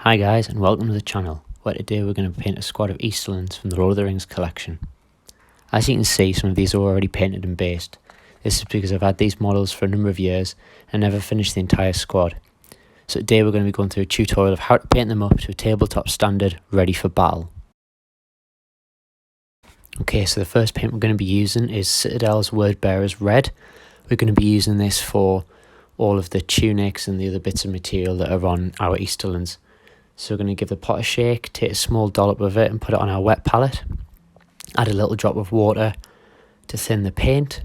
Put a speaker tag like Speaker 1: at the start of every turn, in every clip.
Speaker 1: Hi guys, and welcome to the channel, where today we're going to paint a squad of Easterlings from the Lord of the Rings collection. As you can see, some of these are already painted and based. This is because I've had these models for a number of years and never finished the entire squad. So today we're going to be going through a tutorial of how to paint them up to a tabletop standard ready for battle. Okay, so the first paint we're going to be using is Citadel's Wordbearer's Red. We're going to be using this for all of the tunics and the other bits of material that are on our Easterlings. So we're going to give the pot a shake, take a small dollop of it and put it on our wet palette. Add a little drop of water to thin the paint.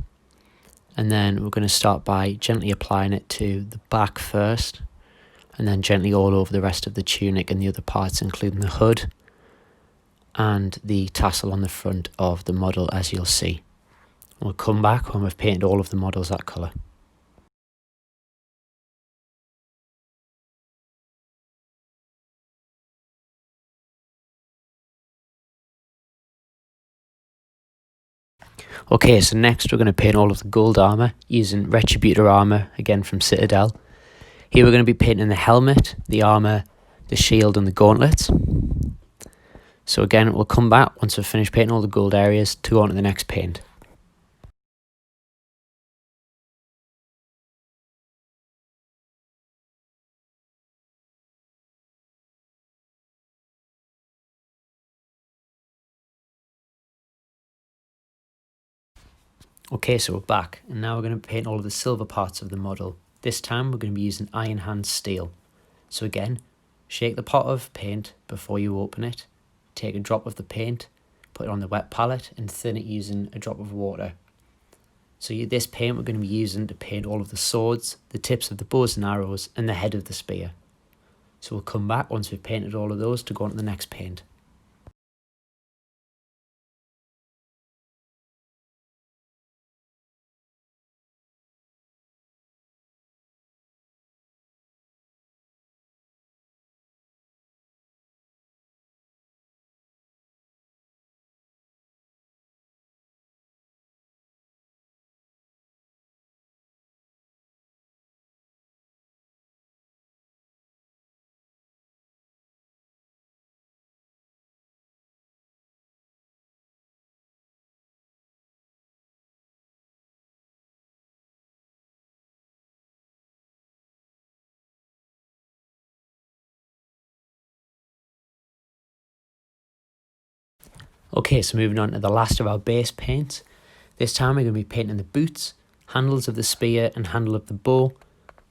Speaker 1: And then we're going to start by gently applying it to the back first. And then gently all over the rest of the tunic and the other parts, including the hood and the tassel on the front of the model, as you'll see. We'll come back when we've painted all of the models that colour. Okay, so next we're going to paint all of the gold armour using Retributor Armour, again from Citadel. Here we're going to be painting the helmet, the armour, the shield and the gauntlets. So again, we'll come back once we've finished painting all the gold areas to go on to the next paint. Okay, so we're back, and now we're going to paint all of the silver parts of the model. This time we're going to be using Iron Hand Steel. So again, shake the pot of paint before you open it. Take a drop of the paint, put it on the wet palette and thin it using a drop of water. So this paint we're going to be using to paint all of the swords, the tips of the bows and arrows and the head of the spear. So we'll come back once we've painted all of those to go on to the next paint. Okay, so moving on to the last of our base paints. This time we're going to be painting the boots, handles of the spear and handle of the bow,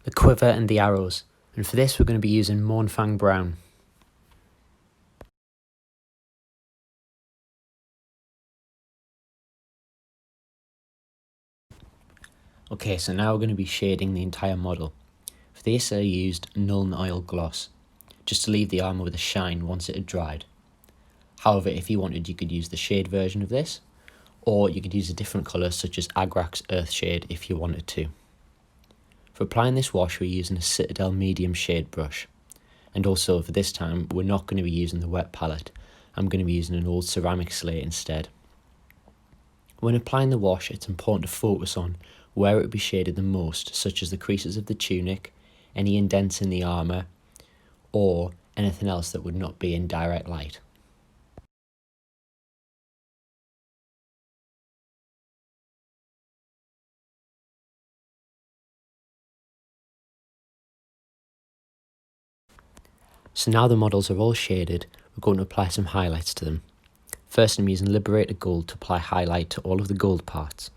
Speaker 1: the quiver and the arrows. And for this we're going to be using Mournfang Brown. Okay, so now we're going to be shading the entire model. For this I used Nuln Oil gloss, just to leave the armour with a shine once it had dried. However, if you wanted, you could use the shade version of this, or you could use a different colour such as Agrac's Earth Shade if you wanted to. For applying this wash, we're using a Citadel medium shade brush. And also for this time, we're not going to be using the wet palette. I'm going to be using an old ceramic slate instead. When applying the wash, it's important to focus on where it would be shaded the most, such as the creases of the tunic, any indents in the armour, or anything else that would not be in direct light. So now the models are all shaded, we're going to apply some highlights to them. First I'm using Liberator Gold to apply highlight to all of the gold parts.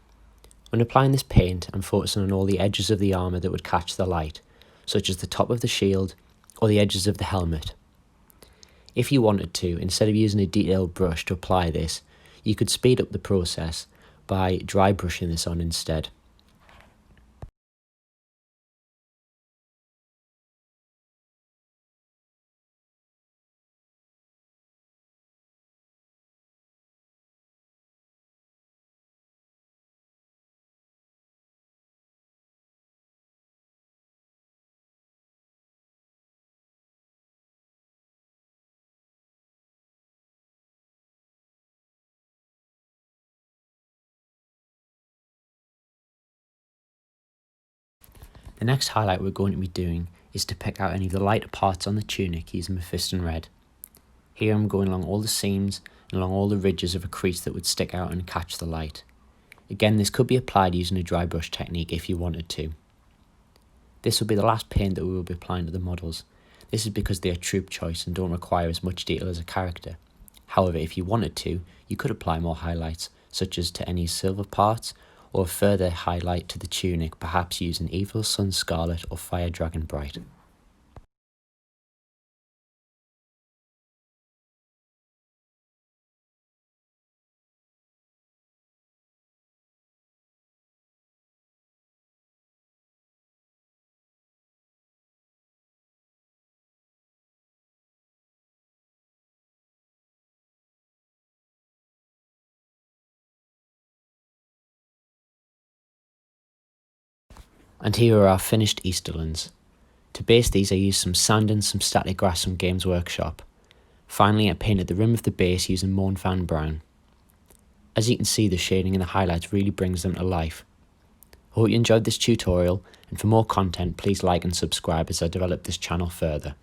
Speaker 1: When applying this paint, I'm focusing on all the edges of the armour that would catch the light, such as the top of the shield or the edges of the helmet. If you wanted to, instead of using a detailed brush to apply this, you could speed up the process by dry brushing this on instead. The next highlight we're going to be doing is to pick out any of the lighter parts on the tunic using Mephiston Red. Here I'm going along all the seams and along all the ridges of a crease that would stick out and catch the light. Again, this could be applied using a dry brush technique if you wanted to. This will be the last paint that we will be applying to the models. This is because they are troop choice and don't require as much detail as a character. However, if you wanted to, you could apply more highlights, such as to any silver parts, or further highlight to the tunic, perhaps using Evil Sun Scarlet or Fire Dragon Bright. And here are our finished Easterlings. To base these I used some sand and some static grass from Games Workshop. Finally I painted the rim of the base using Mournfang Brown. As you can see, the shading and the highlights really brings them to life. I hope you enjoyed this tutorial, and for more content please like and subscribe as I develop this channel further.